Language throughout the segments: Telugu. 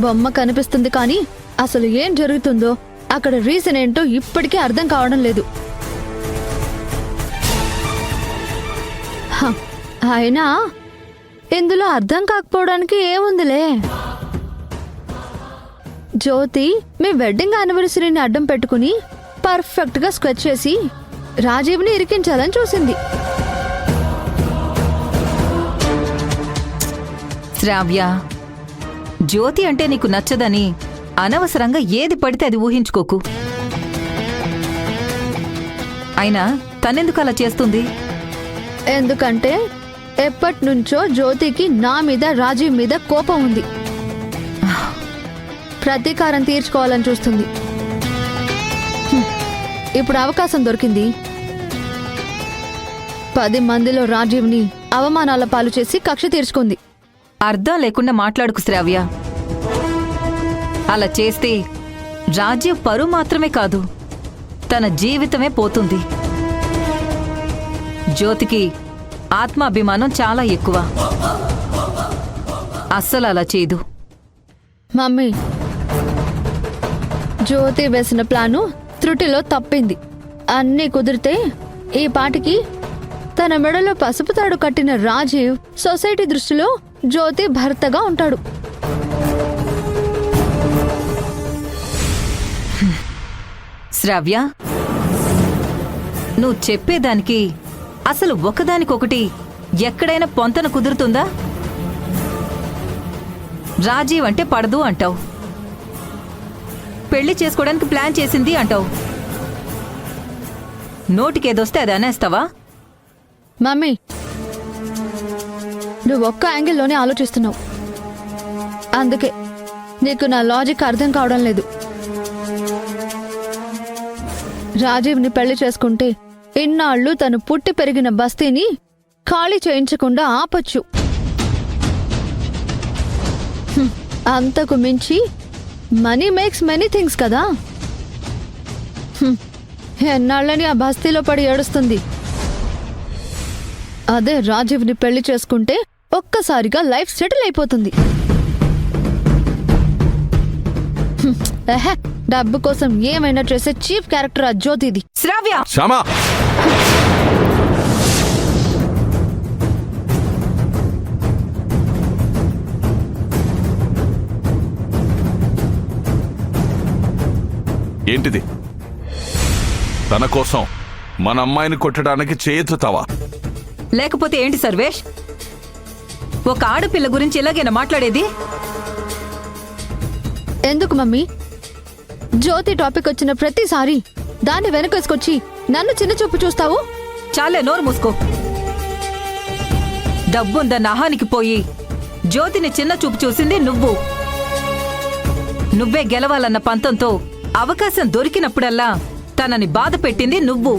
బొమ్మ కనిపిస్తుంది కానీ అసలు ఏం జరుగుతుందో అక్కడ రీజన్ ఏంటో ఇప్పటికీ అర్థం కావడం లేదు. అయినా ఇందులో అర్థం కాకపోవడానికి ఏముందిలే. జ్యోతి మీ వెడ్డింగ్ యానివర్సరీని అడ్డం పెట్టుకుని పర్ఫెక్ట్ గా స్కెచ్ చేసి రాజీవ్ని ఇరికించాలని చూసింది. శ్రావ్య, జ్యోతి అంటే నీకు నచ్చదని అనవసరంగా ఏది పడితే అది ఊహించుకోకు. అయినా తనెందుకు అలా చేస్తుంది? ఎందుకంటే ఎప్పటినుంచో జ్యోతికి నా మీద రాజీవ్ మీద కోపం ఉంది. ప్రతీకారం తీర్చుకోవాలని చూస్తుంది. ఇప్పుడు అవకాశం దొరికింది. 10 మందిలో రాజీవ్ని అవమానాల పాలు చేసి కక్ష తీర్చుకుంది. అర్థం లేకుండా మాట్లాడుకు శ్రావ్య. అలా చేస్తే రాజీవ్ పరువు మాత్రమే కాదు, తన జీవితమే పోతుంది. జ్యోతికి ఆత్మాభిమానం చాలా ఎక్కువ. అస్సలు అలా చేయదు. మమ్మీ, జ్యోతి వేసిన ప్లాను త్రుటిలో తప్పింది. అన్నీ కుదిరితే ఈ పాటికి తన మెడలో పసుపు తాడు కట్టిన రాజీవ్ సొసైటీ దృష్టిలో జ్యోతి భర్తగా ఉంటాడు. శ్రావ్య, నువ్వు చెప్పేదానికి అసలు ఒకదానికొకటి ఎక్కడైనా పొంతన కుదురుతుందా? రాజీవ్ అంటే పడదు అంటావు, పెళ్లి చేసుకోవడానికి ప్లాన్ చేసింది అంటావు. నోటికేదొస్తే అది అనేస్తావా? మమ్మీ, నువ్వు ఒక్క యాంగిల్లోనే ఆలోచిస్తున్నావు. అందుకే నీకు నా లాజిక్ అర్థం కావడం లేదు. రాజీవ్ని పెళ్లి చేసుకుంటే ఇన్నాళ్ళు తను పుట్టి పెరిగిన బస్తీని ఖాళీ చేయించకుండా ఆపొచ్చు. అంతకు మించి మనీ మేక్స్ మెనీ థింగ్స్ కదా. ఎన్నాళ్ళని ఆ బస్తీలో పడి ఏడుస్తుంది. అదే రాజీవ్ని పెళ్లి చేసుకుంటే ఒక్కసారిగా లైఫ్ సెటిల్ అయిపోతుంది. డబ్బు కోసం ఏమైనా చేసే చీఫ్ క్యారెక్టర్ ఆ జ్యోతిది. శ్రావ్య, శ్యామా, ఏంటిది? తన కోసం మన అమ్మాయిని కొట్టడానికి చేతుతావా? లేకపోతే ఏంటి సర్వేష్? ఒక ఆడపిల్ల గురించి ఇలాగైనా మాట్లాడేది? ఎందుకు మమ్మీ? జ్యోతి టాపిక్ వచ్చిన ప్రతిసారి దాన్ని వెనకేసుకొచ్చి నన్ను చిన్న చూపు చూస్తావు? చాలే, నోరు మూసుకో. డబ్బుందన్న ఆహానికి పోయి జ్యోతిని చిన్న చూపు చూసింది నువ్వు. నువ్వే గెలవాలన్న పంతంతో అవకాశం దొరికినప్పుడల్లా తనని బాధ పెట్టింది నువ్వు.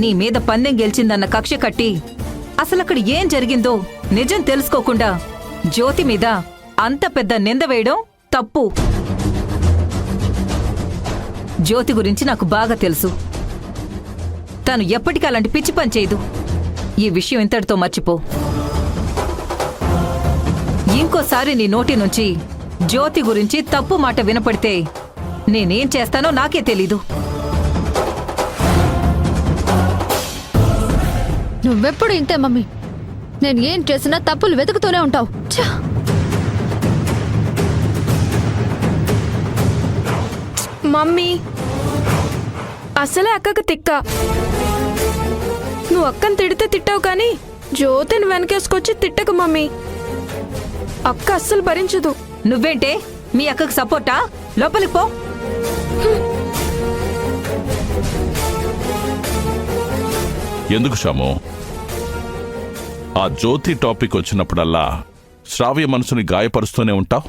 నీ మీద పందెం గెలిచిందన్న కక్ష కట్టి అసలక్కడ ఏం జరిగిందో నిజం తెలుసుకోకుండా జ్యోతి మీద అంత పెద్ద నింద వేయడం తప్పు. జ్యోతి గురించి నాకు బాగా తెలుసు. తను ఎప్పటికీ అలాంటి పిచ్చి పని చేయదు. ఈ విషయం ఇంతటితో మర్చిపో. ఇంకోసారి నీ నోటి నుంచి జ్యోతి గురించి తప్పు మాట వినపడితే నేనేం చేస్తానో నాకే తెలీదు. నువ్వెప్పుడు ఇంతే మమ్మీ. నేను ఏం చేసినా తప్పులు వెతుకుతూనే ఉంటావు. మమ్మీ, అసలే అక్కకు తిక్క. నువ్వు అక్కని తిడితే తిట్టావు కానీ జ్యోతిని వెనకేసుకొచ్చి తిట్టకు మమ్మీ. అక్క అస్సలు భరించదు. నువ్వేంటే మీ అక్కకు సపోర్టా? లోపలికి పో. ఎందుకు శ్యాము? ఆ జ్యోతి టాపిక్ వచ్చినప్పుడల్లా శ్రావ్య మనసుని గాయపరుస్తూనే ఉంటావు.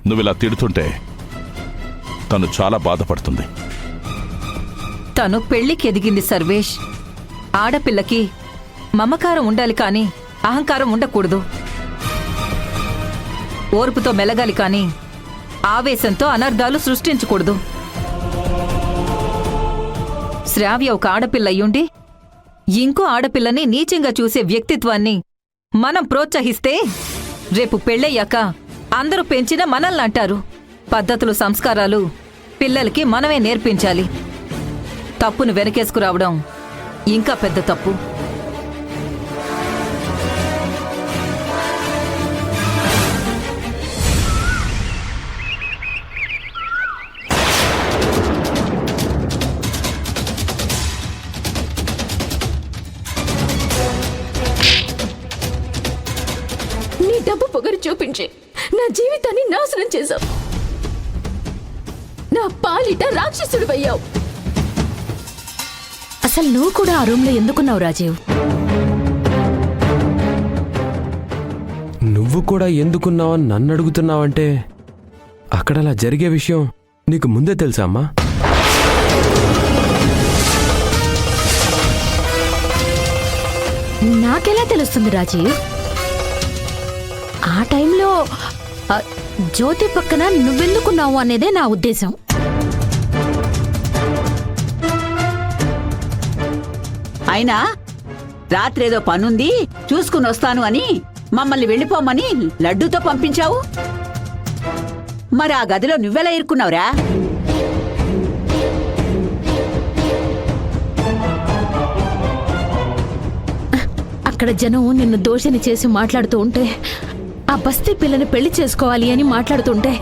నువ్విలా తిడుతుంటే తను చాలా బాధపడుతుంది. తను పెళ్లికి ఎదిగింది సర్వేష్. ఆడపిల్లకి మమకారం ఉండాలి కానీ అహంకారం ఉండకూడదు. ఓర్పుతో మెలగాలి కానీ ఆవేశంతో అనర్థాలు సృష్టించకూడదు. శ్రావ్య ఒక ఆడపిల్ల అయ్యుండి ఇంకో ఆడపిల్లని నీచంగా చూసే వ్యక్తిత్వాన్ని మనం ప్రోత్సహిస్తే రేపు పెళ్ళయ్యాక అందరూ పెంచిన మనల్నంటారు. పద్ధతులు, సంస్కారాలు పిల్లలకి మనమే నేర్పించాలి. తప్పును వెనకేసుకురావడం ఇంకా పెద్ద తప్పు. నీ డబ్బు పొగరు చూపించి నా జీవితాన్ని నాశనం చేశావు. నా పాలిట రాక్షసుడు అయ్యావు. అసలు నువ్వు కూడా ఆ రూమ్ లో ఎందుకున్నావు రాజీవ్? నువ్వు కూడా ఎందుకున్నావని నన్ను అడుగుతున్నావంటే అక్కడ అలా జరిగే విషయం నీకు ముందే తెలుసా అమ్మా? నాకెలా తెలుస్తుంది రాజీవ్? ఆ టైంలో జ్యోతి పక్కన నువ్వెందుకున్నావు అనేదే నా ఉద్దేశం. అయినా రాత్రేదో పనుంది చూసుకుని వస్తాను అని మమ్మల్ని వెళ్ళిపోమని లడ్డూతో పంపించావు. మరి ఆ గదిలో నువ్వెలా ఇరుక్కున్నావురా? అక్కడ జనం నిన్ను దోషిని చేసి మాట్లాడుతూ ఉంటే, ఆ బస్తీ పిల్లని పెళ్లి చేసుకోవాలి అని మాట్లాడుతుంటే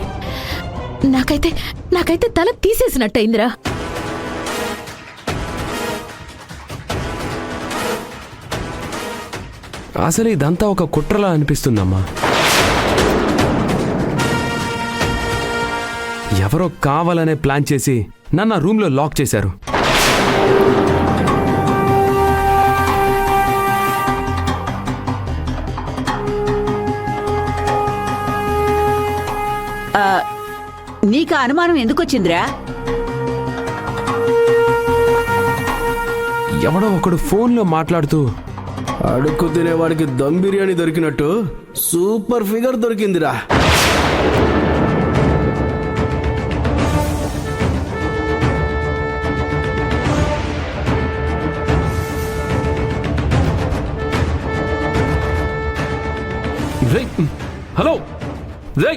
నాకైతే తల తీసేసినట్టయిందిరా. అసలు ఇదంతా ఒక కుట్రలా అనిపిస్తుందమ్మా. ఎవరో కావాలనే ప్లాన్ చేసి నన్ను ఆ రూమ్లో లాక్ చేశారు. నీకు అనుమానం ఎందుకొచ్చిందిరా? ఎవడో ఒకడు ఫోన్లో మాట్లాడుతూ అడుక్కు తినేవాడికి దమ్ బిర్యానీ దొరికినట్టు సూపర్ ఫిగర్ దొరికిందిరా. హలో రే,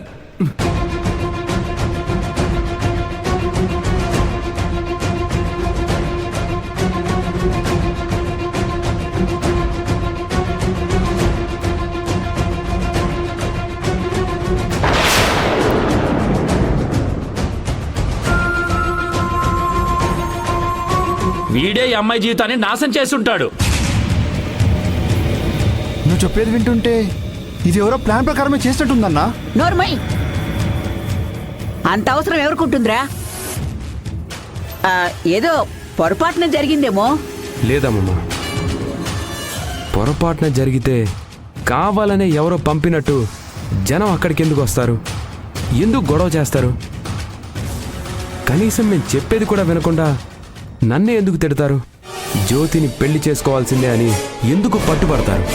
వీడే ఈ అమ్మాయి జీవితాన్ని నాశనం చేసుంటాడు. నువ్వు చెప్పేది వింటుంటే ఇది ఎవరో ప్లాన్ ప్రకారమే చేసినట్టుందన్నా. నోర్మై, అంత అవసరం ఎవరుకుంటుందిరా? ఏదో పొరపాటున జరిగిందేమో. లేదమ్మా, పొరపాటున జరిగితే కావాలనే ఎవరో పంపినట్టు జనం అక్కడికి ఎందుకు వస్తారు? ఎందుకు గొడవ చేస్తారు? కనీసం మేము చెప్పేది కూడా వినకుండా నన్నే ఎందుకు తిడతారు? జ్యోతిని పెళ్లి చేసుకోవాల్సిందే అని ఎందుకు పట్టుబడతారు?